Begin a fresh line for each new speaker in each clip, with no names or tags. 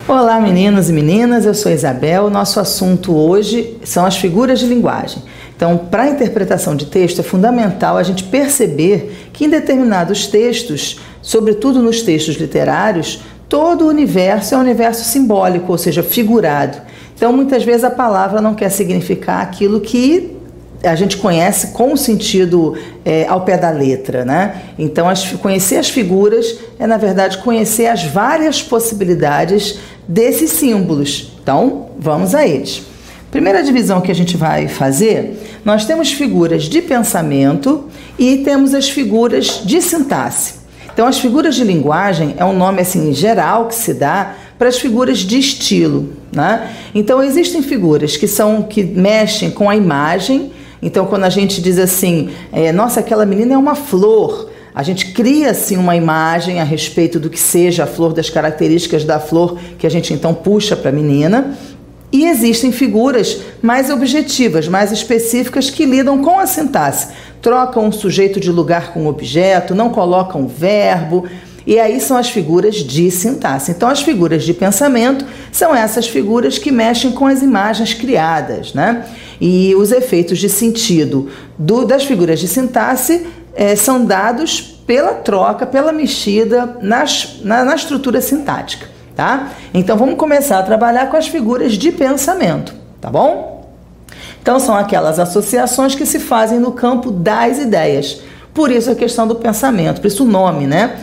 Olá meninos e meninas, eu sou Isabel. Nosso assunto hoje são as figuras de linguagem. Então, para a interpretação de texto é fundamental a gente perceber que em determinados textos, sobretudo nos textos literários, todo o universo é um universo simbólico, ou seja, figurado. Então, muitas vezes a palavra não quer significar aquilo que a gente conhece com o sentido ao pé da letra, né? Então, conhecer as figuras é, na verdade, conhecer as várias possibilidades desses símbolos. Então, vamos a eles. Primeira divisão que a gente vai fazer, nós temos figuras de pensamento e temos as figuras de sintaxe. Então, as figuras de linguagem é um nome assim geral que se dá para as figuras de estilo, né? Então, existem figuras que mexem com a imagem. Então, quando a gente diz assim, nossa, aquela menina é uma flor, a gente cria assim uma imagem a respeito do que seja a flor, das características da flor que a gente então puxa para a menina. E existem figuras mais objetivas, mais específicas que lidam com a sintaxe. Trocam o sujeito de lugar com o objeto, não colocam verbo. E aí são as figuras de sintaxe. Então, as figuras de pensamento são essas figuras que mexem com as imagens criadas, né? E os efeitos de sentido das figuras de sintaxe são dados pela troca, pela mexida na estrutura sintática, tá? Então, vamos começar a trabalhar com as figuras de pensamento, tá bom? Então, são aquelas associações que se fazem no campo das ideias. Por isso a questão do pensamento, por isso o nome, né?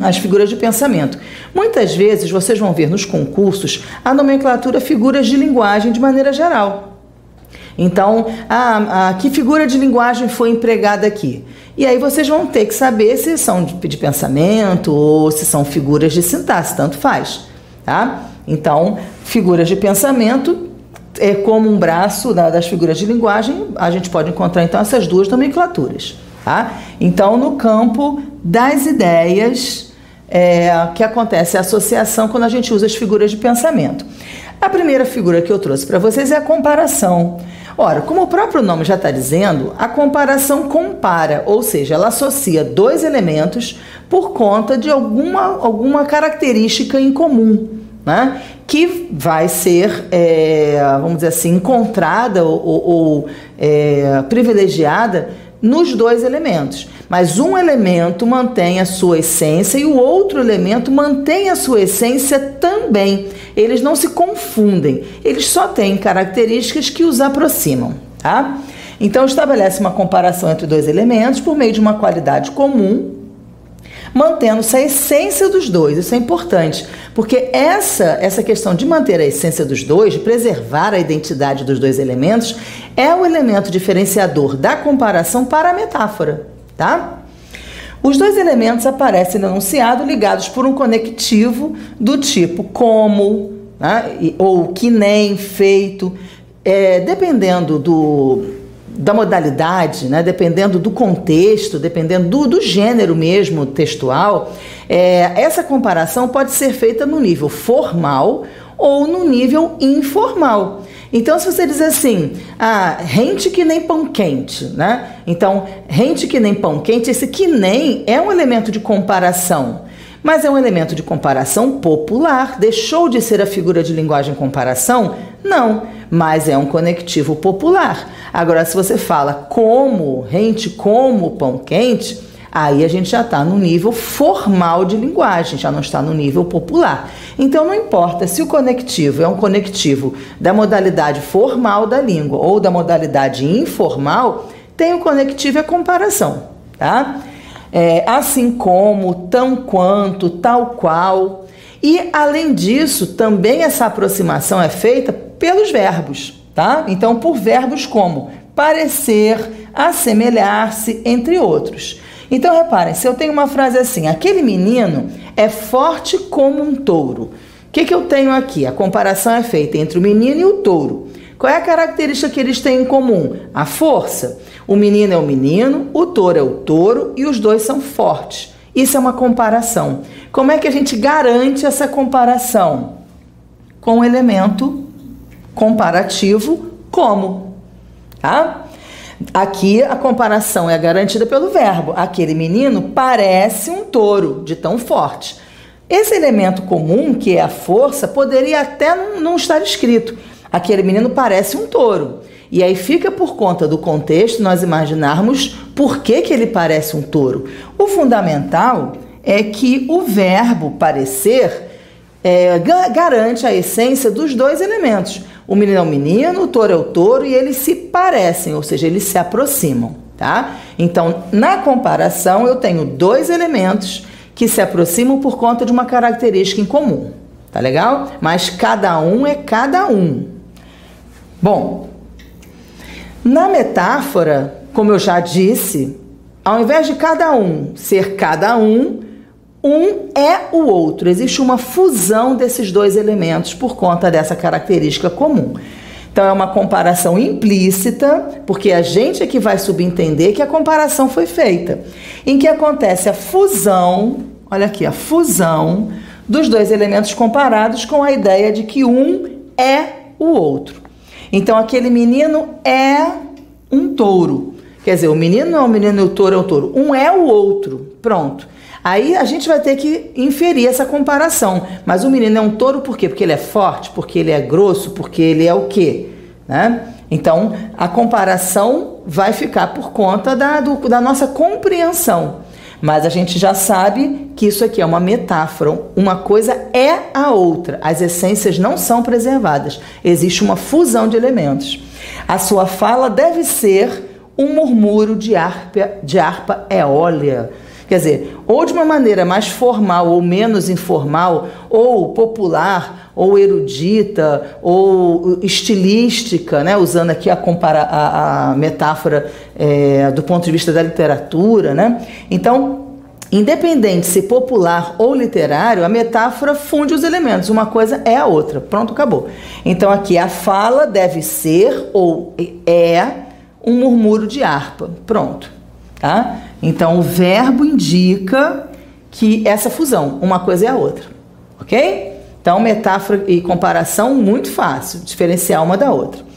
As figuras de pensamento. Muitas vezes vocês vão ver nos concursos a nomenclatura figuras de linguagem de maneira geral. Então, que figura de linguagem foi empregada aqui? E aí vocês vão ter que saber se são de pensamento ou se são figuras de sintaxe, tanto faz, tá? Então, figuras de pensamento é como um braço das figuras de linguagem, a gente pode encontrar então essas duas nomenclaturas, tá? Então, no campo das ideias, que acontece a associação quando a gente usa as figuras de pensamento. A primeira figura que eu trouxe para vocês é a comparação. Ora, como o próprio nome já está dizendo, a comparação compara, ou seja, ela associa dois elementos por conta de alguma característica em comum, né? Que vai ser, vamos dizer assim, encontrada ou privilegiada nos dois elementos. Mas um elemento mantém a sua essência e o outro elemento mantém a sua essência também. Eles não se confundem, eles só têm características que os aproximam, tá? Então, estabelece uma comparação entre dois elementos por meio de uma qualidade comum, mantendo-se a essência dos dois. Isso é importante, porque essa questão de manter a essência dos dois, de preservar a identidade dos dois elementos, é o elemento diferenciador da comparação para a metáfora, tá? Os dois elementos aparecem no enunciado ligados por um conectivo do tipo como, né? Ou que nem, feito, dependendo da modalidade, né? Dependendo do contexto, dependendo do gênero mesmo textual, essa comparação pode ser feita no nível formal ou no nível informal. Então, se você diz assim, rente que nem pão quente, né? Então, rente que nem pão quente, esse que nem é um elemento de comparação, mas é um elemento de comparação popular. Deixou de ser a figura de linguagem comparação? Não, mas é um conectivo popular. Agora, se você fala como, rente como pão quente, aí a gente já está no nível formal de linguagem, já não está no nível popular. Então, não importa se o conectivo é um conectivo da modalidade formal da língua ou da modalidade informal, tem o conectivo e a comparação, tá? Assim como, tão quanto, tal qual. E, além disso, também essa aproximação é feita pelos verbos, tá? Então, por verbos como parecer, assemelhar-se, entre outros. Então, reparem, se eu tenho uma frase assim, aquele menino é forte como um touro. O que eu tenho aqui? A comparação é feita entre o menino e o touro. Qual é a característica que eles têm em comum? A força. O menino é o menino, o touro é o touro e os dois são fortes. Isso é uma comparação. Como é que a gente garante essa comparação? Com o elemento comparativo como, tá? Aqui a comparação é garantida pelo verbo. Aquele menino parece um touro de tão forte. Esse elemento comum, que é a força, poderia até não estar escrito. Aquele menino parece um touro. E aí fica por conta do contexto nós imaginarmos por que ele parece um touro. O fundamental é que o verbo parecer garante a essência dos dois elementos. O menino é o menino, o touro é o touro e eles se parecem, ou seja, eles se aproximam, tá? Então, na comparação, eu tenho dois elementos que se aproximam por conta de uma característica em comum, tá legal? Mas cada um é cada um. Bom, na metáfora, como eu já disse, ao invés de cada um ser cada um é o outro. Existe uma fusão desses dois elementos por conta dessa característica comum. Então é uma comparação implícita, porque a gente é que vai subentender que a comparação foi feita, em que acontece a fusão, olha aqui, a fusão dos dois elementos comparados com a ideia de que um é o outro. Então aquele menino é um touro. Quer dizer, o menino não é um menino e o touro é um touro. Um é o outro. Pronto. Aí a gente vai ter que inferir essa comparação. Mas o menino é um touro por quê? Porque ele é forte, porque ele é grosso, porque ele é o quê? Né? Então, a comparação vai ficar por conta da nossa compreensão. Mas a gente já sabe que isso aqui é uma metáfora. Uma coisa é a outra. As essências não são preservadas. Existe uma fusão de elementos. A sua fala deve ser um murmúrio de harpa eólia. Quer dizer, ou de uma maneira mais formal ou menos informal, ou popular, ou erudita, ou estilística, né? Usando aqui a metáfora do ponto de vista da literatura, né? Então, independente se popular ou literário, a metáfora funde os elementos, uma coisa é a outra. Pronto, acabou. Então, aqui a fala deve ser ou é um murmúrio de harpa. Pronto. Tá? Então, o verbo indica que essa fusão, uma coisa é a outra, ok? Então, metáfora e comparação, muito fácil, diferenciar uma da outra.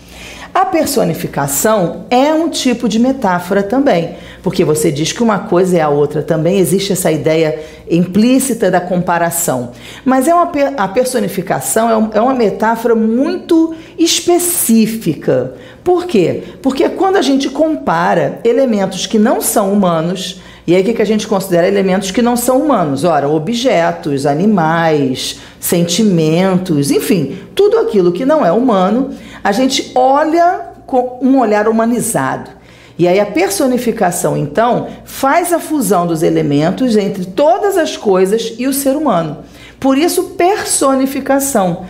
A personificação é um tipo de metáfora também, porque você diz que uma coisa é a outra, também existe essa ideia implícita da comparação. Mas a personificação é uma metáfora muito específica. Por quê? Porque quando a gente compara elementos que não são humanos, e aí o que a gente considera elementos que não são humanos? Ora, objetos, animais, sentimentos, enfim, tudo aquilo que não é humano, a gente olha com um olhar humanizado. E aí a personificação, então, faz a fusão dos elementos entre todas as coisas e o ser humano. Por isso, personificação.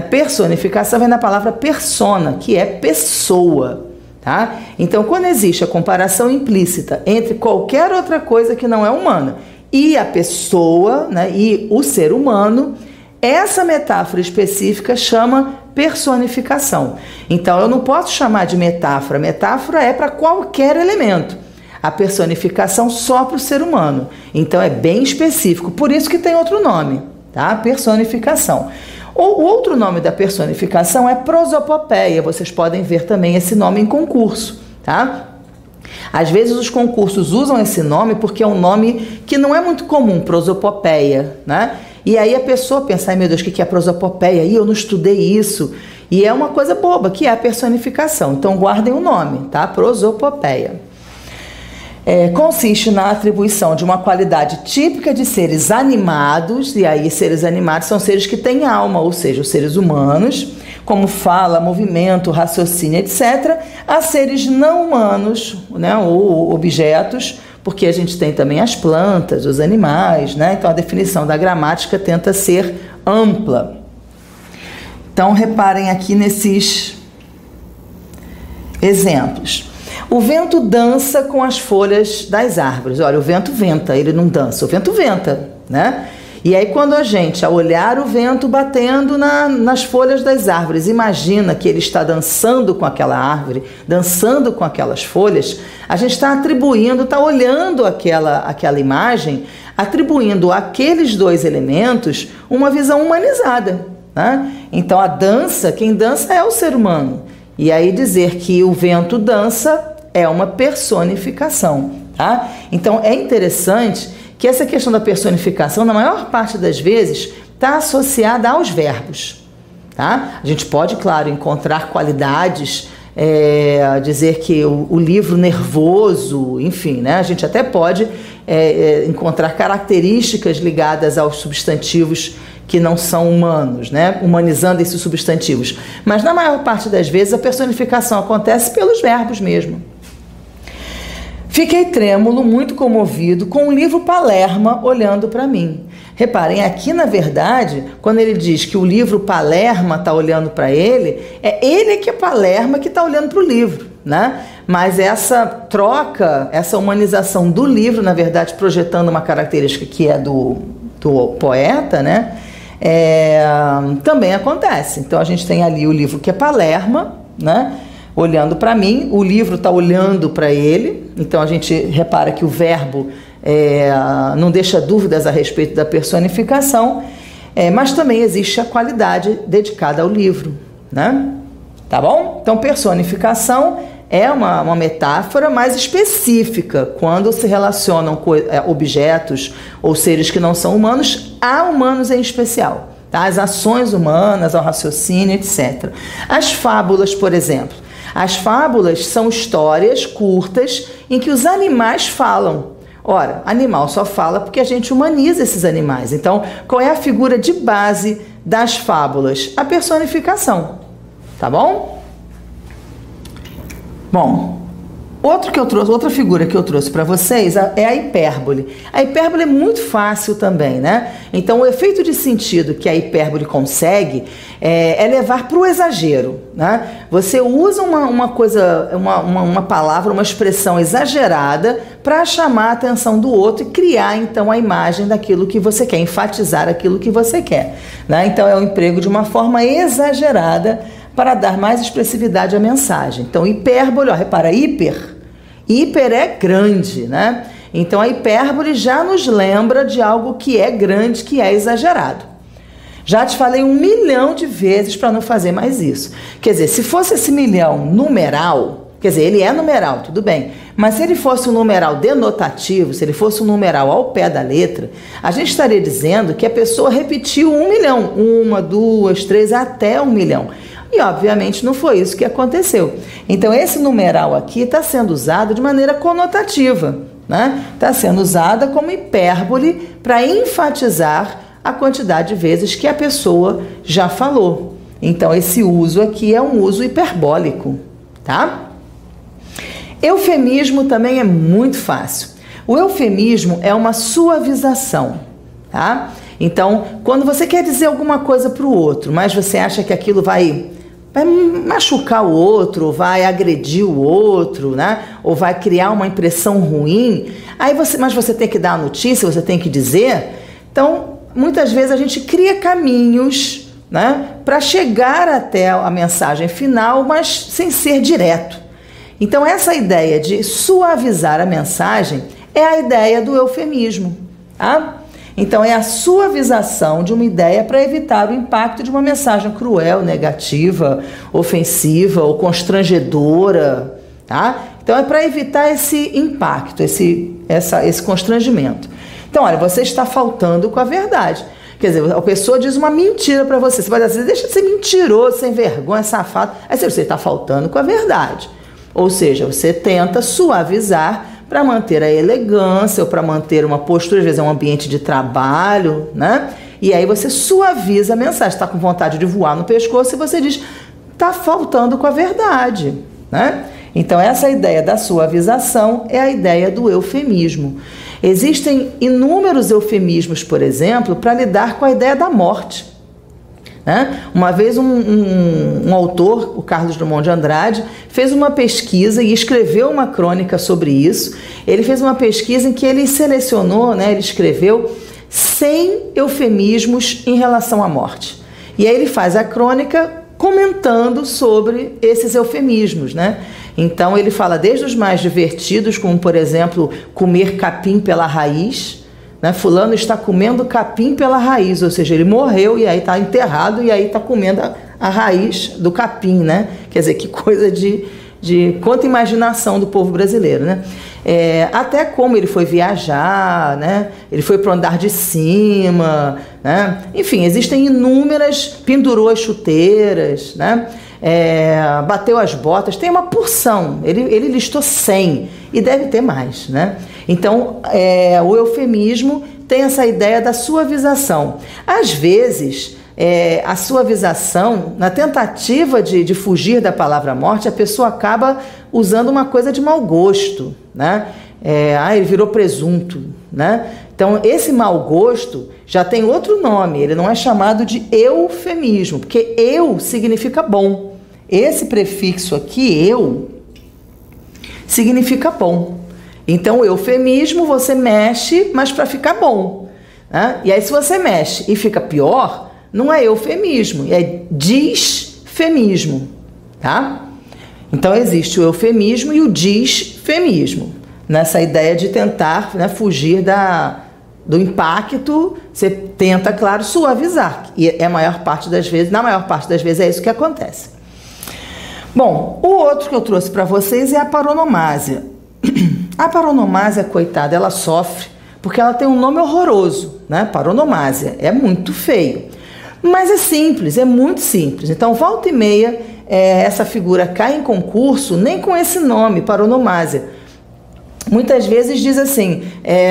Personificação vem da palavra persona, que é pessoa. Tá? Então, quando existe a comparação implícita entre qualquer outra coisa que não é humana e a pessoa, né, e o ser humano, essa metáfora específica chama personificação. Então, eu não posso chamar de metáfora. Metáfora é para qualquer elemento. A personificação só para o ser humano. Então, é bem específico. Por isso que tem outro nome, tá? Personificação. O outro nome da personificação é prosopopeia. Vocês podem ver também esse nome em concurso, tá? Às vezes os concursos usam esse nome porque é um nome que não é muito comum, prosopopeia, né? E aí a pessoa pensa, ai meu Deus, o que é prosopopeia? E eu não estudei isso. E é uma coisa boba, que é a personificação. Então guardem o nome, tá? Prosopopeia. Consiste na atribuição de uma qualidade típica de seres animados, e aí seres animados são seres que têm alma, ou seja, os seres humanos, como fala, movimento, raciocínio, etc., a seres não humanos, né, ou objetos, porque a gente tem também as plantas, os animais, né? Então a definição da gramática tenta ser ampla. Então reparem aqui nesses exemplos. O vento dança com as folhas das árvores. Olha, o vento venta, ele não dança, o vento venta, né? E aí quando a gente, ao olhar o vento batendo nas folhas das árvores, imagina que ele está dançando com aquela árvore, dançando com aquelas folhas, a gente está atribuindo, está olhando aquela imagem, atribuindo àqueles dois elementos uma visão humanizada, né? Então a dança, quem dança é o ser humano. E aí dizer que o vento dança é uma personificação, tá? Então é interessante que essa questão da personificação, na maior parte das vezes, está associada aos verbos. Tá? A gente pode, claro, encontrar qualidades, dizer que o livro nervoso, enfim, né? A gente até pode encontrar características ligadas aos substantivos que não são humanos, né? Humanizando esses substantivos. Mas na maior parte das vezes a personificação acontece pelos verbos mesmo. Fiquei trêmulo, muito comovido, com o livro Palerma olhando para mim. Reparem, aqui na verdade, quando ele diz que o livro Palerma está olhando para ele, é ele que é Palerma que está olhando para o livro, né? Mas essa troca, essa humanização do livro, na verdade, projetando uma característica que é do poeta, né? Também acontece. Então a gente tem ali o livro que é Palerma, né? Olhando para mim, o livro está olhando para ele, então a gente repara que o verbo não deixa dúvidas a respeito da personificação, mas também existe a qualidade dedicada ao livro, né? Tá bom? Então personificação é uma metáfora mais específica, quando se relacionam objetos ou seres que não são humanos a humanos em especial, tá? As ações humanas, ao raciocínio, etc. As fábulas, por exemplo. As fábulas são histórias curtas em que os animais falam. Ora, animal só fala porque a gente humaniza esses animais. Então, qual é a figura de base das fábulas? A personificação. Tá bom? Bom, outra figura que eu trouxe para vocês é a hipérbole. A hipérbole é muito fácil também, né? Então, o efeito de sentido que a hipérbole consegue é levar para o exagero, né? Você usa uma palavra, uma expressão exagerada para chamar a atenção do outro e criar, então, a imagem daquilo que você quer, enfatizar aquilo que você quer, né? Então, é o emprego de uma forma exagerada para dar mais expressividade à mensagem. Então, hipérbole, ó, repara, hiper é grande, né? Então, a hipérbole já nos lembra de algo que é grande, que é exagerado. Já te falei 1 milhão de vezes para não fazer mais isso. Quer dizer, se fosse esse milhão numeral, quer dizer, ele é numeral, tudo bem, mas se ele fosse um numeral denotativo, se ele fosse um numeral ao pé da letra, a gente estaria dizendo que a pessoa repetiu 1 milhão, 1, 2, 3, até 1 milhão. E, obviamente, não foi isso que aconteceu. Então, esse numeral aqui está sendo usado de maneira conotativa, né? Está sendo usada como hipérbole para enfatizar a quantidade de vezes que a pessoa já falou. Então, esse uso aqui é um uso hiperbólico, tá? Eufemismo também é muito fácil. O eufemismo é uma suavização, tá? Então, quando você quer dizer alguma coisa para o outro, mas você acha que aquilo vai machucar o outro, vai agredir o outro, né? Ou vai criar uma impressão ruim, mas você tem que dar a notícia, você tem que dizer. Então, muitas vezes a gente cria caminhos, né, para chegar até a mensagem final, mas sem ser direto. Então, essa ideia de suavizar a mensagem é a ideia do eufemismo, tá? Então, é a suavização de uma ideia para evitar o impacto de uma mensagem cruel, negativa, ofensiva ou constrangedora, tá? Então, é para evitar esse impacto, esse constrangimento. Então, olha, você está faltando com a verdade. Quer dizer, a pessoa diz uma mentira para você. Você vai dizer, deixa de ser mentiroso, sem vergonha, safado. Aí você está faltando com a verdade. Ou seja, você tenta suavizar para manter a elegância ou para manter uma postura, às vezes é um ambiente de trabalho, né? E aí você suaviza a mensagem. Está com vontade de voar no pescoço e você diz, está faltando com a verdade, né? Então, essa ideia da suavização é a ideia do eufemismo. Existem inúmeros eufemismos, por exemplo, para lidar com a ideia da morte, né? Uma vez um autor, o Carlos Drummond de Andrade, fez uma pesquisa e escreveu uma crônica sobre isso. Ele fez uma pesquisa em que ele selecionou, né, ele escreveu 100 eufemismos em relação à morte. E aí ele faz a crônica comentando sobre esses eufemismos, né? Então ele fala desde os mais divertidos, como por exemplo, comer capim pela raiz, né? Fulano está comendo capim pela raiz, ou seja, ele morreu e aí está enterrado e aí está comendo a raiz do capim, né? Quer dizer, que coisa de quanta imaginação do povo brasileiro, né? até como ele foi viajar, né? Ele foi para o andar de cima, né? Enfim, existem inúmeras, pendurou as chuteiras, né? Bateu as botas, tem uma porção, ele listou 100 e deve ter mais, né? Então, o eufemismo tem essa ideia da suavização. Às vezes, a suavização, na tentativa de fugir da palavra morte, a pessoa acaba usando uma coisa de mau gosto, né? Ele virou presunto, né? Então, esse mau gosto já tem outro nome, ele não é chamado de eufemismo, porque eu significa bom. Esse prefixo aqui, eu, significa bom. Então, o eufemismo você mexe, mas para ficar bom, né? E aí, se você mexe e fica pior, não é eufemismo, é disfemismo, tá? Então, existe o eufemismo e o disfemismo, nessa ideia de tentar, né, fugir do impacto. Você tenta, claro, suavizar, e na maior parte das vezes é isso que acontece. Bom, o outro que eu trouxe para vocês é a paronomásia. A paronomásia, coitada, ela sofre porque ela tem um nome horroroso, né? Paronomásia, é muito feio. Mas é simples, é muito simples. Então, volta e meia, essa figura cai em concurso nem com esse nome, paronomásia. Muitas vezes diz assim,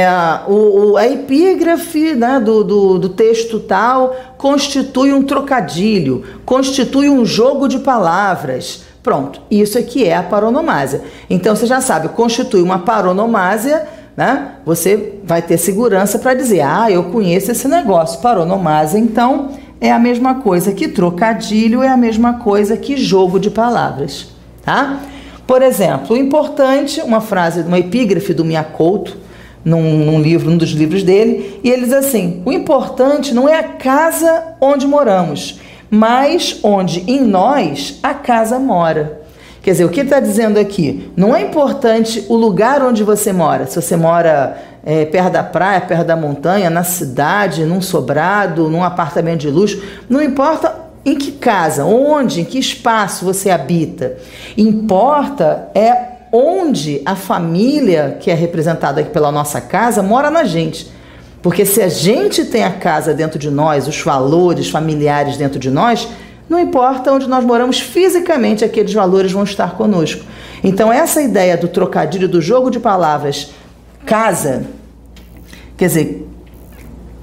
a epígrafe, né, do texto tal constitui um trocadilho, constitui um jogo de palavras. Pronto, isso aqui é a paronomásia. Então, você já sabe, constitui uma paronomásia, né? Você vai ter segurança para dizer, eu conheço esse negócio. Paronomásia, então, é a mesma coisa que trocadilho, é a mesma coisa que jogo de palavras, tá? Por exemplo, o importante, uma frase, uma epígrafe do Miacouto, num dos livros dele, e ele diz assim: o importante não é a casa onde moramos, mas onde em nós a casa mora. Quer dizer, o que ele está dizendo aqui? Não é importante o lugar onde você mora, se você mora perto da praia, perto da montanha, na cidade, num sobrado, num apartamento de luxo, não importa em que casa, onde, em que espaço você habita. Importa onde a família, que é representada aqui pela nossa casa, mora na gente. Porque se a gente tem a casa dentro de nós, os valores familiares dentro de nós, não importa onde nós moramos fisicamente, aqueles valores vão estar conosco. Então, essa ideia do trocadilho, do jogo de palavras, casa, quer dizer,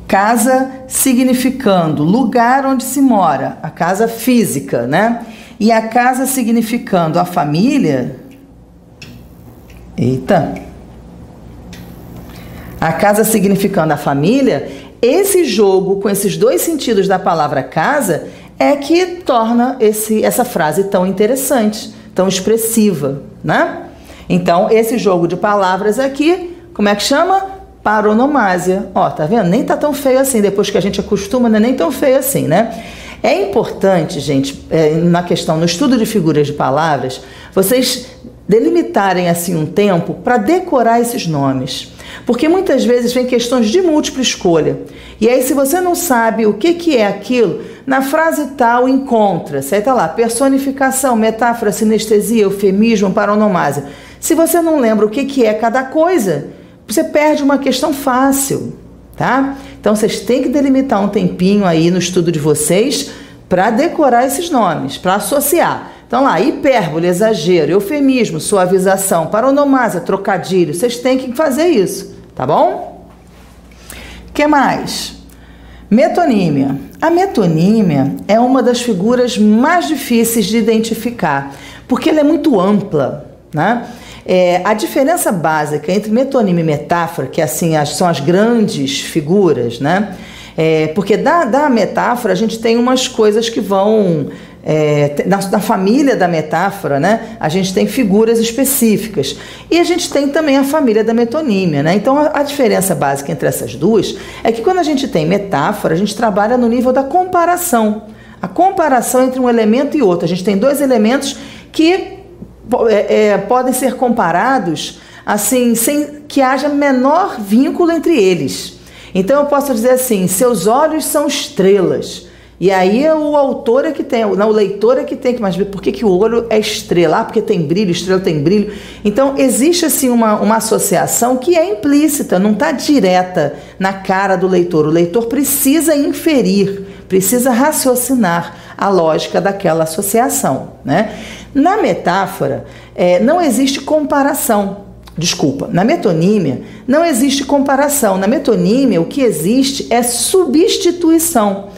casa significando lugar onde se mora, a casa física, né? E a casa significando a família. A casa significando a família, esse jogo com esses dois sentidos da palavra casa é que torna essa frase tão interessante, tão expressiva, né? Então, esse jogo de palavras aqui, como é que chama? Paronomásia. Ó, tá vendo? Nem tá tão feio assim, depois que a gente acostuma, não é nem tão feio assim, né? É importante, gente, no estudo de figuras de palavras, vocês delimitarem assim um tempo para decorar esses nomes. Porque muitas vezes vem questões de múltipla escolha. E aí, se você não sabe o que é aquilo, na frase tal encontra-se. Aí tá lá, personificação, metáfora, sinestesia, eufemismo, paronomásia. Se você não lembra o que é cada coisa, você perde uma questão fácil, tá? Então, vocês têm que delimitar um tempinho aí no estudo de vocês para decorar esses nomes, para associar. Então, lá, hipérbole, exagero, eufemismo, suavização, paronomásia, trocadilho. Vocês têm que fazer isso, tá bom? O que mais? Metonímia. A metonímia é uma das figuras mais difíceis de identificar, porque ela é muito ampla, né? A diferença básica entre metonímia e metáfora, que assim são as grandes figuras, né? Porque da metáfora a gente tem umas coisas que vão... na família da metáfora, né, a gente tem figuras específicas e a gente tem também a família da metonímia, né? Então a diferença básica entre essas duas é que quando a gente tem metáfora, a gente trabalha no nível da comparação, a comparação entre um elemento e outro. A gente tem dois elementos que podem ser comparados assim, sem que haja menor vínculo entre eles. Então eu posso dizer assim: seus olhos são estrelas. E aí o autor é que tem, não, o leitor é que tem que, mas por que o olho é estrela? Ah, porque tem brilho, estrela tem brilho. Então existe assim uma associação que é implícita, não está direta na cara do leitor. O leitor precisa inferir, precisa raciocinar a lógica daquela associação, né? Na metáfora, não existe comparação. Desculpa, na metonímia não existe comparação. Na metonímia o que existe é substituição.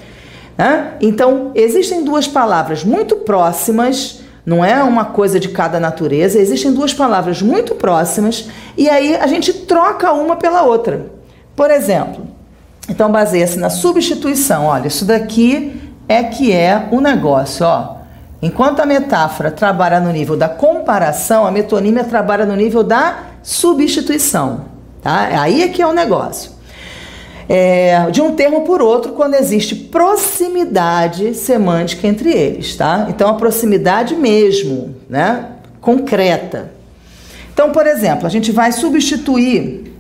Então, existem duas palavras muito próximas, não é uma coisa de cada natureza, existem duas palavras muito próximas e aí a gente troca uma pela outra. Por exemplo, então baseia-se na substituição. Olha, isso daqui é o negócio, ó. Enquanto a metáfora trabalha no nível da comparação, a metonímia trabalha no nível da substituição, tá? Aí é que é o negócio. De um termo por outro quando existe proximidade semântica entre eles, tá? Então a proximidade mesmo, né? Concreta. Então, por exemplo, a gente vai substituir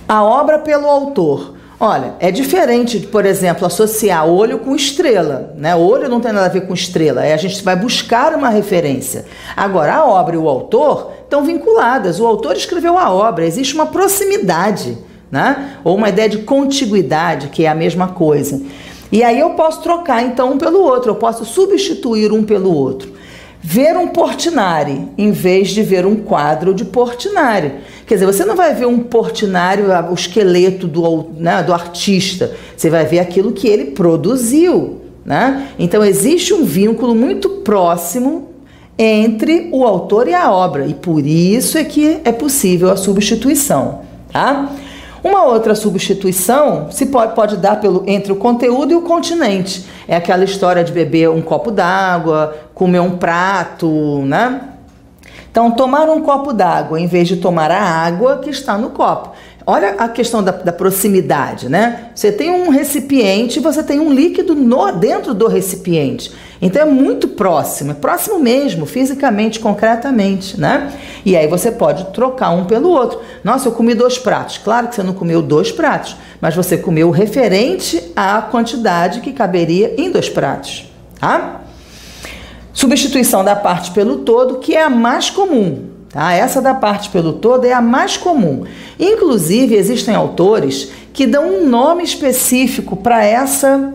a obra pelo autor. Olha, é diferente de, por exemplo, associar olho com estrela, né? Olho não tem nada a ver com estrela, a gente vai buscar uma referência. Agora, a obra e o autor estão vinculadas, o autor escreveu a obra, existe uma proximidade, né? Ou uma ideia de contiguidade, que é a mesma coisa. E aí eu posso trocar então um pelo outro, eu posso substituir um pelo outro. Ver um Portinari em vez de ver um quadro de Portinari. Quer dizer, você não vai ver um Portinari, o esqueleto do artista, você vai ver aquilo que ele produziu, né? Então existe um vínculo muito próximo entre o autor e a obra, e por isso é que é possível a substituição, tá? Uma outra substituição se pode dar entre o conteúdo e o continente. É aquela história de beber um copo d'água, comer um prato, né? Então, tomar um copo d'água em vez de tomar a água que está no copo. Olha a questão da proximidade, né? Você tem um recipiente e você tem um líquido dentro do recipiente. Então é muito próximo, é próximo mesmo, fisicamente, concretamente, né? E aí você pode trocar um pelo outro. Nossa, eu comi 2 pratos. Claro que você não comeu 2 pratos, mas você comeu referente à quantidade que caberia em 2 pratos, tá? Substituição da parte pelo todo, que é a mais comum. Tá? Essa da parte pelo todo é a mais comum. Inclusive, existem autores que dão um nome específico para essa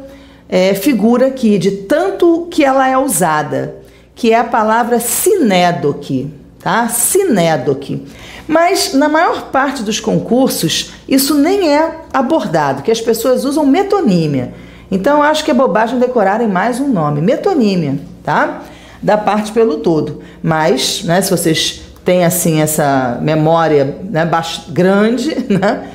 figura aqui, de tanto que ela é usada, que é a palavra sinédoque, tá? Sinédoque. Mas, na maior parte dos concursos, isso nem é abordado, que as pessoas usam metonímia. Então, eu acho que é bobagem decorarem mais um nome, metonímia, tá? Da parte pelo todo. Mas, né, se vocês têm assim essa memória, né, grande, né?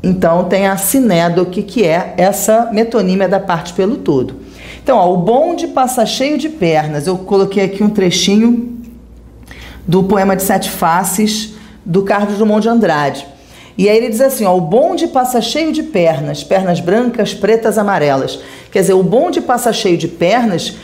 Então tem a sinédoque, que é essa metonímia da parte pelo todo. Então, ó, o bonde passa cheio de pernas. Eu coloquei aqui um trechinho do poema de 7 faces do Carlos Drummond de Andrade. E aí ele diz assim, ó, o bonde passa cheio de pernas, pernas brancas, pretas, amarelas. Quer dizer, o bonde passa cheio de pernas,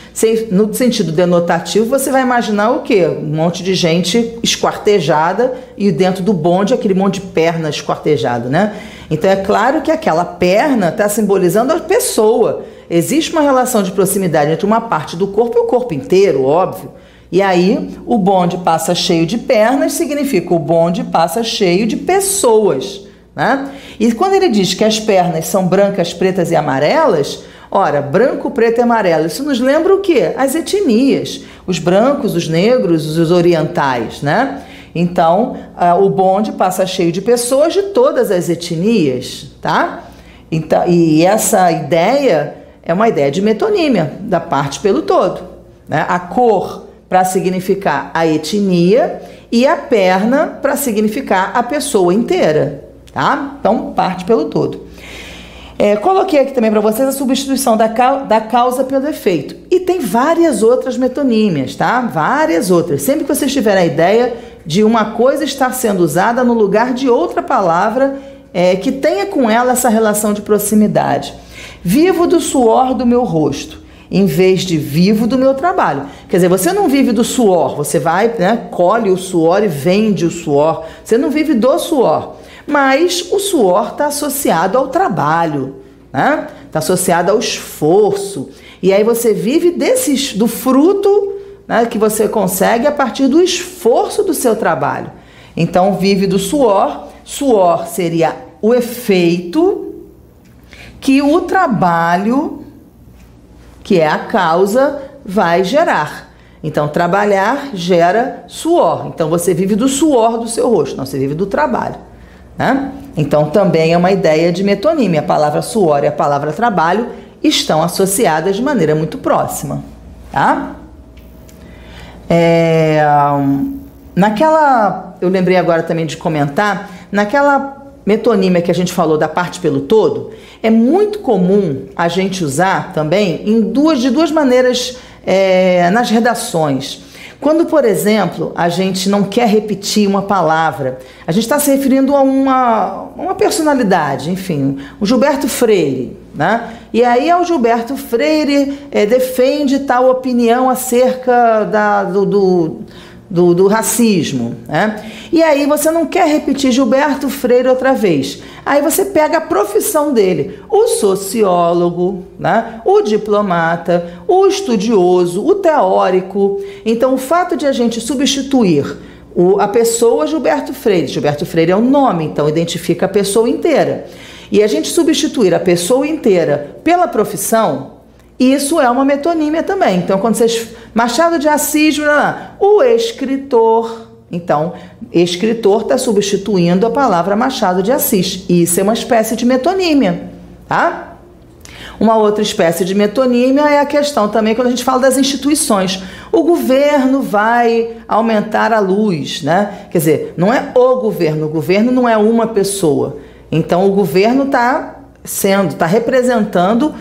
no sentido denotativo, você vai imaginar o quê? Um monte de gente esquartejada e dentro do bonde aquele monte de perna esquartejado, né? Então é claro que aquela perna está simbolizando a pessoa. Existe uma relação de proximidade entre uma parte do corpo e o corpo inteiro, óbvio. E aí, o bonde passa cheio de pernas significa o bonde passa cheio de pessoas, né? E quando ele diz que as pernas são brancas, pretas e amarelas, ora, branco, preto e amarelo, isso nos lembra o quê? As etnias, os brancos, os negros, os orientais, né? Então, o bonde passa cheio de pessoas de todas as etnias, tá? Então, e essa ideia é uma ideia de metonímia, da parte pelo todo, né? A cor para significar a etnia e a perna para significar a pessoa inteira, tá? Então, parte pelo todo. Coloquei aqui também para vocês a substituição da causa pelo efeito. E tem várias outras metonímias, tá? Várias outras. Sempre que vocês tiverem a ideia de uma coisa estar sendo usada no lugar de outra palavra que tenha com ela essa relação de proximidade. Vivo do suor do meu rosto, em vez de vivo do meu trabalho. Quer dizer, você não vive do suor, você vai, né, colhe o suor e vende o suor. Você não vive do suor, mas o suor está associado ao trabalho, né? está associada ao esforço. E aí você vive do fruto, né, que você consegue a partir do esforço do seu trabalho. Então vive do suor. Suor seria o efeito que o trabalho, que é a causa, vai gerar. Então trabalhar gera suor. Então você vive do suor do seu rosto, não, você vive do trabalho, né? Então também é uma ideia de metonímia. A palavra suor e a palavra trabalho estão associadas de maneira muito próxima, tá? Eu lembrei agora também de comentar, naquela metonímia que a gente falou da parte pelo todo, é muito comum a gente usar também de duas maneiras nas redações. Quando, por exemplo, a gente não quer repetir uma palavra, a gente está se referindo a uma personalidade, enfim, o Gilberto Freire, né? E aí o Gilberto Freire defende tal opinião acerca do racismo, né? E aí você não quer repetir Gilberto Freire outra vez. Aí você pega a profissão dele, o sociólogo, né? O diplomata, o estudioso, o teórico. Então o fato de a gente substituir a pessoa Gilberto Freire é um nome, então identifica a pessoa inteira. E a gente substituir a pessoa inteira pela profissão, isso é uma metonímia também. Então, quando vocês... Machado de Assis, o escritor. Então, escritor está substituindo a palavra Machado de Assis. Isso é uma espécie de metonímia, tá? Uma outra espécie de metonímia é a questão também quando a gente fala das instituições. O governo vai aumentar a luz, né? Quer dizer, não é o governo não é uma pessoa. Então, o governo está representando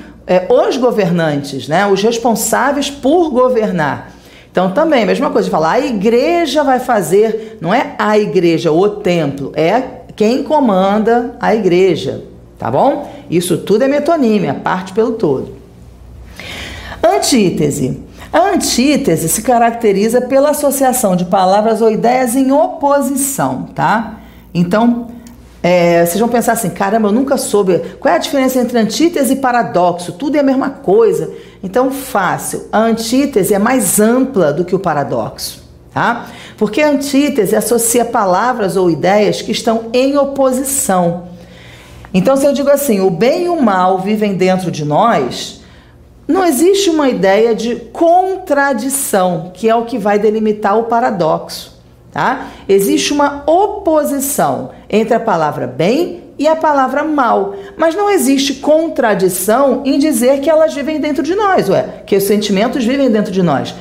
os governantes, né? Os responsáveis por governar. Então também, mesma coisa de falar, a igreja vai fazer, não é a igreja, o templo, é quem comanda a igreja, tá bom? Isso tudo é metonímia, parte pelo todo. Antítese. A antítese se caracteriza pela associação de palavras ou ideias em oposição, tá? Então, vocês vão pensar assim, caramba, eu nunca soube qual é a diferença entre antítese e paradoxo, tudo é a mesma coisa. Então, fácil, a antítese é mais ampla do que o paradoxo, tá? Porque a antítese associa palavras ou ideias que estão em oposição. Então, se eu digo assim, o bem e o mal vivem dentro de nós, não existe uma ideia de contradição, que é o que vai delimitar o paradoxo. Tá? Existe uma oposição entre a palavra bem e a palavra mal, mas não existe contradição em dizer que elas vivem dentro de nós, que os sentimentos vivem dentro de nós.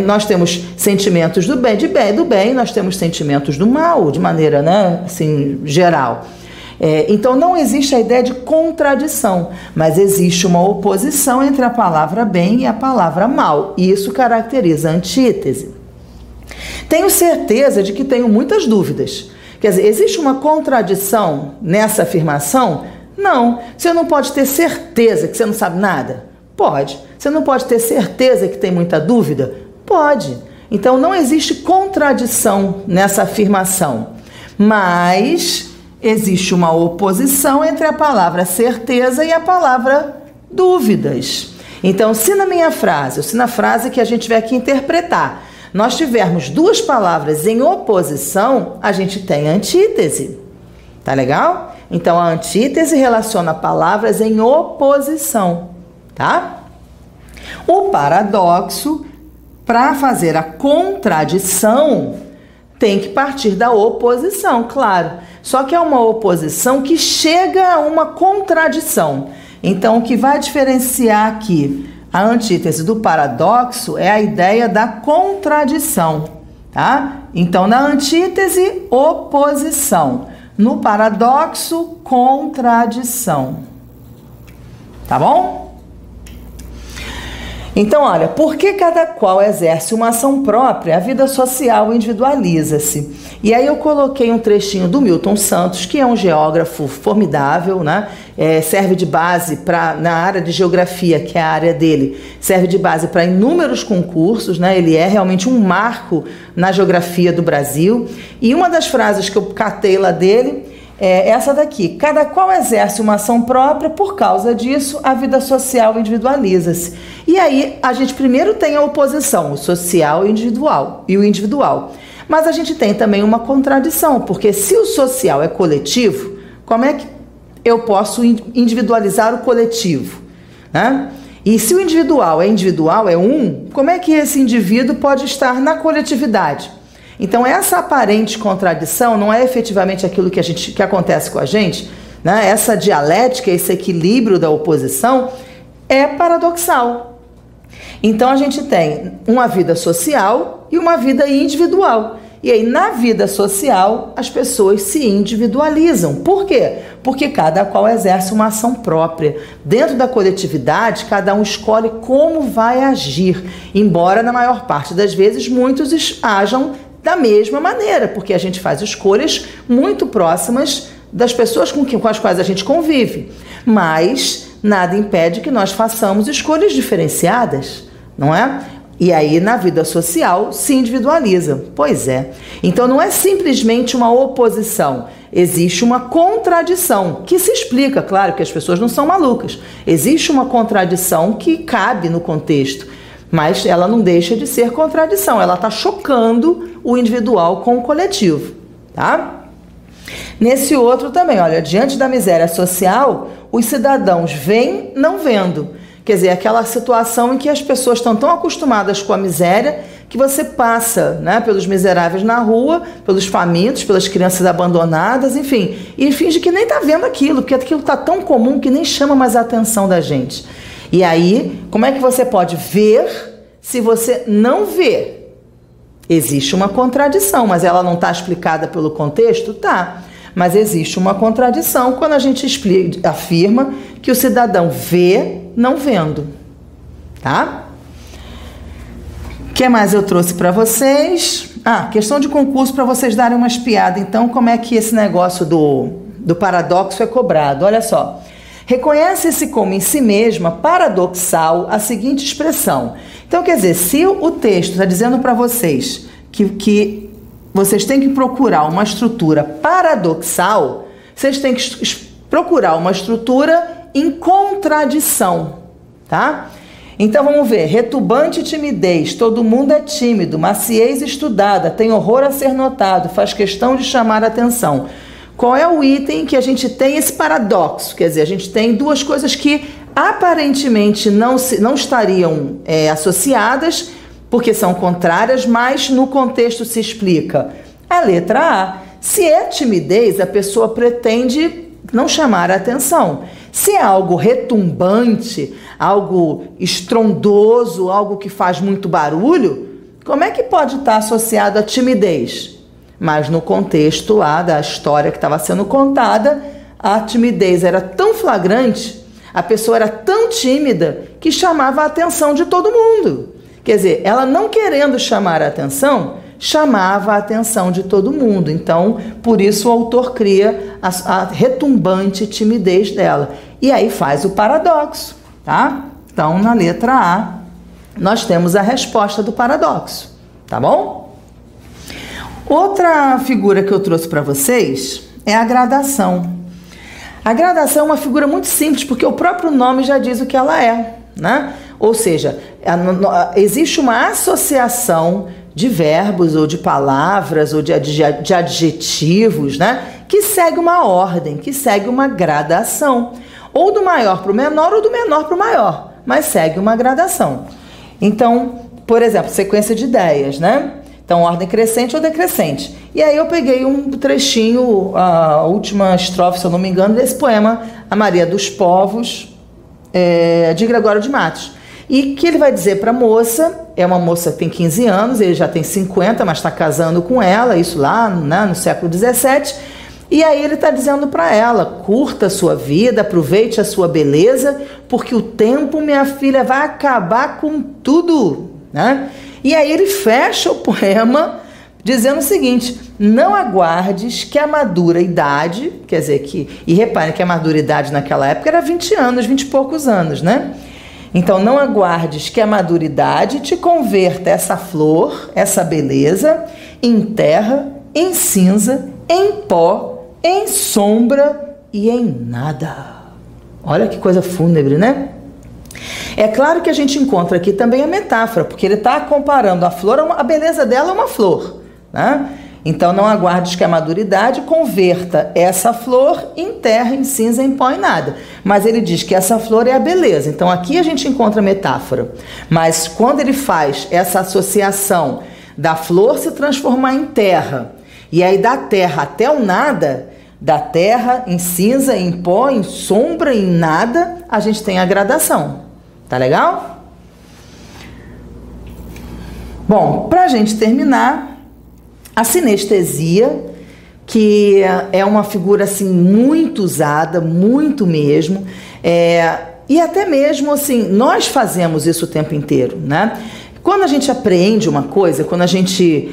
Nós temos sentimentos do bem, nós temos sentimentos do mal, de maneira, né, assim, geral. Então não existe a ideia de contradição, mas existe uma oposição entre a palavra bem e a palavra mal, e isso caracteriza a antítese. Tenho certeza de que tenho muitas dúvidas. Quer dizer, existe uma contradição nessa afirmação? Não. Você não pode ter certeza que você não sabe nada? Pode. Você não pode ter certeza que tem muita dúvida? Pode. Então não existe contradição nessa afirmação. Mas existe uma oposição entre a palavra certeza e a palavra dúvidas. Então, se na minha frase, ou se na frase que a gente tiver que interpretar, nós tivermos duas palavras em oposição, a gente tem antítese. Tá legal? Então, a antítese relaciona palavras em oposição, tá? O paradoxo, para fazer a contradição, tem que partir da oposição, claro. Só que é uma oposição que chega a uma contradição. Então, o que vai diferenciar aqui a antítese do paradoxo é a ideia da contradição, tá? Então, na antítese, oposição. No paradoxo, contradição. Tá bom? Então, olha, porque cada qual exerce uma ação própria, a vida social individualiza-se. E aí eu coloquei um trechinho do Milton Santos, que é um geógrafo formidável, né? Serve de base na área de geografia, que é a área dele, serve de base para inúmeros concursos, né? Ele é realmente um marco na geografia do Brasil. E uma das frases que eu catei lá dele é essa daqui. Cada qual exerce uma ação própria, por causa disso, a vida social individualiza-se. E aí, a gente primeiro tem a oposição, o social e o individual. Mas a gente tem também uma contradição, porque se o social é coletivo, como é que eu posso individualizar o coletivo, né? E se o individual, é um, como é que esse indivíduo pode estar na coletividade? Então, essa aparente contradição não é efetivamente aquilo que acontece com a gente, né? Essa dialética, esse equilíbrio da oposição é paradoxal. Então, a gente tem uma vida social e uma vida individual. E aí, na vida social, as pessoas se individualizam. Por quê? Porque cada qual exerce uma ação própria. Dentro da coletividade, cada um escolhe como vai agir, embora, na maior parte das vezes, muitos ajam da mesma maneira, porque a gente faz escolhas muito próximas das pessoas com as quais a gente convive. Mas nada impede que nós façamos escolhas diferenciadas, não é? E aí, na vida social, se individualiza. Pois é. Então, não é simplesmente uma oposição. Existe uma contradição, que se explica, claro, que as pessoas não são malucas. Existe uma contradição que cabe no contexto, mas ela não deixa de ser contradição. Ela está chocando o individual com o coletivo, tá? Nesse outro também, olha, diante da miséria social, os cidadãos veem não vendo. Quer dizer, aquela situação em que as pessoas estão tão acostumadas com a miséria que você passa, né, pelos miseráveis na rua, pelos famintos, pelas crianças abandonadas, enfim, e finge que nem está vendo aquilo, porque aquilo está tão comum que nem chama mais a atenção da gente. E aí, como é que você pode ver se você não vê? Existe uma contradição, mas ela não está explicada pelo contexto? Tá. Mas existe uma contradição quando a gente afirma que o cidadão vê não vendo, tá? O que mais eu trouxe para vocês? Questão de concurso para vocês darem uma espiada. Então, como é que esse negócio do paradoxo é cobrado? Olha só. Reconhece-se como em si mesma paradoxal a seguinte expressão. Então, quer dizer, se o texto está dizendo para vocês que vocês têm que procurar uma estrutura paradoxal, vocês têm que procurar uma estrutura em contradição, tá? Então vamos ver, retumbante timidez, todo mundo é tímido, maciez estudada, tem horror a ser notado, faz questão de chamar a atenção. Qual é o item que a gente tem esse paradoxo? Quer dizer, a gente tem duas coisas que aparentemente não estariam associadas, porque são contrárias, mas no contexto se explica. A letra A, se é timidez, a pessoa pretende não chamar a atenção. Se é algo retumbante, algo estrondoso, algo que faz muito barulho, como é que pode estar associado à timidez? Mas no contexto lá da história que estava sendo contada, a timidez era tão flagrante, a pessoa era tão tímida, que chamava a atenção de todo mundo. Quer dizer, ela não querendo chamar a atenção, chamava a atenção de todo mundo. Então, por isso o autor cria a retumbante timidez dela. E aí faz o paradoxo, tá? Então, na letra A, nós temos a resposta do paradoxo, tá bom? Outra figura que eu trouxe para vocês é a gradação. A gradação é uma figura muito simples, porque o próprio nome já diz o que ela é, né? Ou seja, existe uma associação de verbos ou de palavras ou de adjetivos, né? Que segue uma ordem, que segue uma gradação. Ou do maior para o menor ou do menor para o maior, mas segue uma gradação. Então, por exemplo, sequência de ideias, né? Então, ordem crescente ou decrescente. E aí eu peguei um trechinho, a última estrofe, se eu não me engano, desse poema A Maria dos Povos, de Gregório de Matos. E que ele vai dizer para a moça, é uma moça que tem 15 anos, ele já tem 50, mas está casando com ela, isso lá, né, no século 17. E aí ele está dizendo para ela, curta a sua vida, aproveite a sua beleza, porque o tempo, minha filha, vai acabar com tudo, né? E aí ele fecha o poema dizendo o seguinte: não aguardes que a madura idade, quer dizer que, e reparem que a madura idade naquela época era 20 anos, 20 e poucos anos, né? Então não aguardes que a madura idade te converta essa flor, essa beleza, em terra, em cinza, em pó em sombra e em nada. Olha que coisa fúnebre, né? É claro que a gente encontra aqui também a metáfora, porque ele está comparando a flor, a beleza dela é uma flor, né? Então não aguardes que a maduridade converta essa flor em terra, em cinza, em pó, em nada. Mas ele diz que essa flor é a beleza. Então aqui a gente encontra a metáfora. Mas quando ele faz essa associação da flor se transformar em terra, e aí da terra até o nada, da terra em cinza, em pó, em sombra, em nada, a gente tem a gradação. Tá legal? Bom, pra gente terminar, a sinestesia, que é uma figura assim muito usada, muito mesmo, e até mesmo assim, nós fazemos isso o tempo inteiro, né? Quando a gente apreende uma coisa, quando a gente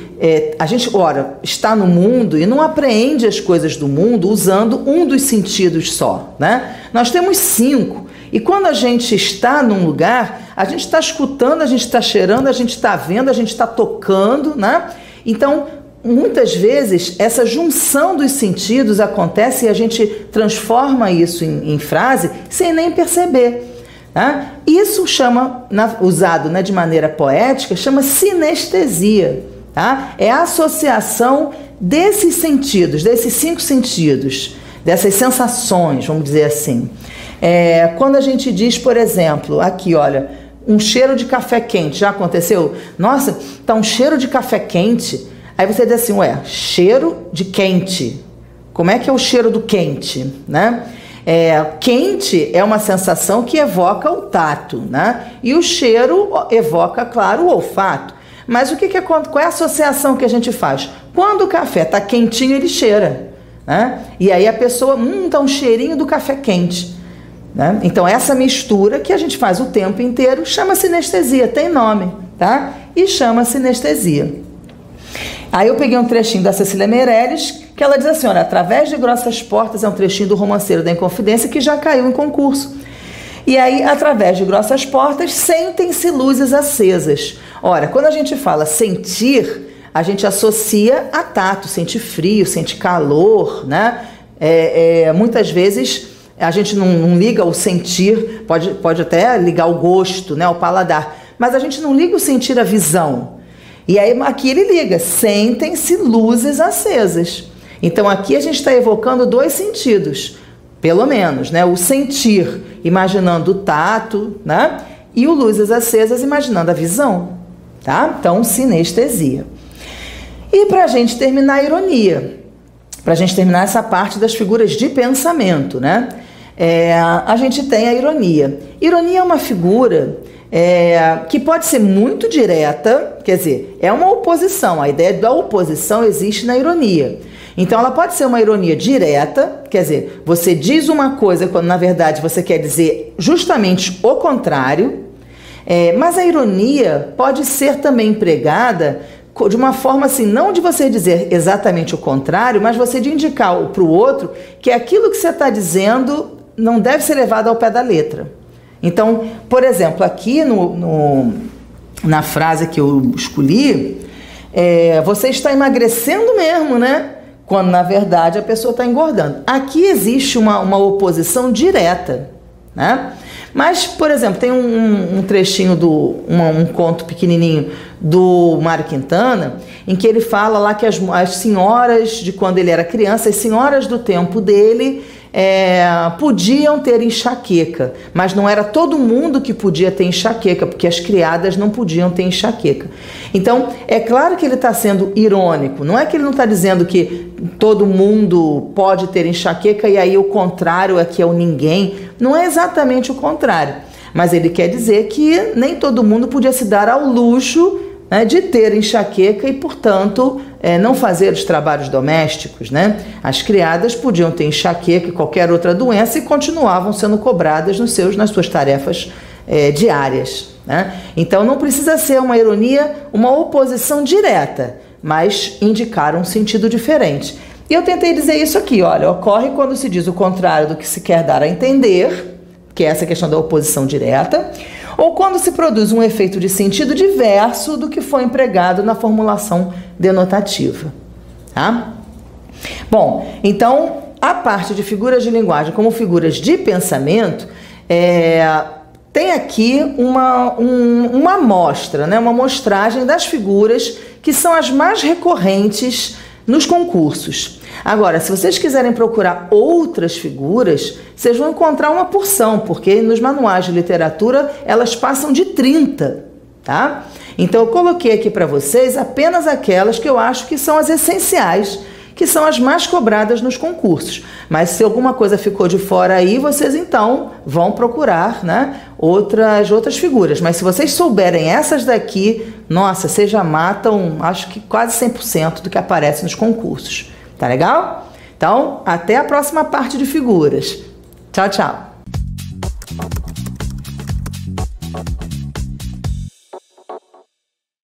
ora, está no mundo e não apreende as coisas do mundo usando um dos sentidos só, né? Nós temos 5, e quando a gente está num lugar, a gente está escutando, a gente está cheirando, a gente está vendo, a gente está tocando, né? Então, muitas vezes, essa junção dos sentidos acontece e a gente transforma isso em frase sem nem perceber. Tá? Isso chama, usado de maneira poética, chama sinestesia. Tá? É a associação desses sentidos, desses 5 sentidos, dessas sensações, vamos dizer assim. Quando a gente diz, por exemplo, aqui, olha, um cheiro de café quente, já aconteceu? Nossa, tá um cheiro de café quente. Aí você diz assim, cheiro de quente. Como é que é o cheiro do quente, né? Quente é uma sensação que evoca o tato, né? E o cheiro evoca, claro, o olfato. Mas qual é a associação que a gente faz? Quando o café está quentinho, ele cheira, né? E aí a pessoa, tá um cheirinho do café quente, né? Então essa mistura que a gente faz o tempo inteiro chama sinestesia, tem nome, tá? E chama sinestesia. Aí eu peguei um trechinho da Cecília Meirelles, que ela diz assim, olha, através de grossas portas, é um trechinho do Romanceiro da Inconfidência que já caiu em concurso. E aí, através de grossas portas, sentem-se luzes acesas. Ora, quando a gente fala sentir, a gente associa a tato, sente frio, sente calor, né? Muitas vezes a gente não liga o sentir, pode até ligar o gosto, né, o paladar, mas a gente não liga o sentir a visão. E aí aqui ele liga, sentem-se luzes acesas. Então aqui a gente está evocando 2 sentidos, pelo menos, né? O sentir, imaginando o tato, né? E o luzes acesas, imaginando a visão, tá? Então, sinestesia. E para a gente terminar a ironia, para a gente terminar essa parte das figuras de pensamento, né? A gente tem a ironia. Ironia é uma figura que pode ser muito direta, quer dizer, é uma oposição, a ideia da oposição existe na ironia. Então ela pode ser uma ironia direta, quer dizer, você diz uma coisa quando na verdade você quer dizer justamente o contrário, mas a ironia pode ser também empregada de uma forma assim, não de você dizer exatamente o contrário, mas você de indicar para o outro que aquilo que você está dizendo não deve ser levado ao pé da letra. Então, por exemplo, aqui na frase que eu escolhi, você está emagrecendo mesmo, né? Quando, na verdade, a pessoa está engordando. Aqui existe uma oposição direta, né? Mas, por exemplo, tem um trechinho um conto pequenininho do Mário Quintana, em que ele fala lá que as senhoras de quando ele era criança, as senhoras do tempo dele, podiam ter enxaqueca, mas não era todo mundo que podia ter enxaqueca, porque as criadas não podiam ter enxaqueca. Então, é claro que ele está sendo irônico, não é que ele não está dizendo que todo mundo pode ter enxaqueca e aí o contrário é que é o ninguém, não é exatamente o contrário, mas ele quer dizer que nem todo mundo podia se dar ao luxo, né, de ter enxaqueca e, portanto, não fazer os trabalhos domésticos, né? As criadas podiam ter enxaqueca e qualquer outra doença e continuavam sendo cobradas nas suas tarefas diárias, né? Então não precisa ser uma ironia, uma oposição direta, mas indicar um sentido diferente. E eu tentei dizer isso aqui, olha, ocorre quando se diz o contrário do que se quer dar a entender, que é essa questão da oposição direta, ou quando se produz um efeito de sentido diverso do que foi empregado na formulação denotativa, tá? Bom, então a parte de figuras de linguagem como figuras de pensamento tem aqui uma amostra, né? Uma amostragem das figuras que são as mais recorrentes nos concursos. Agora, se vocês quiserem procurar outras figuras, vocês vão encontrar uma porção, porque nos manuais de literatura elas passam de 30, tá? Então eu coloquei aqui para vocês apenas aquelas que eu acho que são as essenciais, que são as mais cobradas nos concursos. Mas se alguma coisa ficou de fora aí, vocês então vão procurar, né, outras figuras. Mas se vocês souberem essas daqui, nossa, vocês já matam, acho que quase 100% do que aparece nos concursos. Tá legal? Então, até a próxima parte de figuras. Tchau, tchau!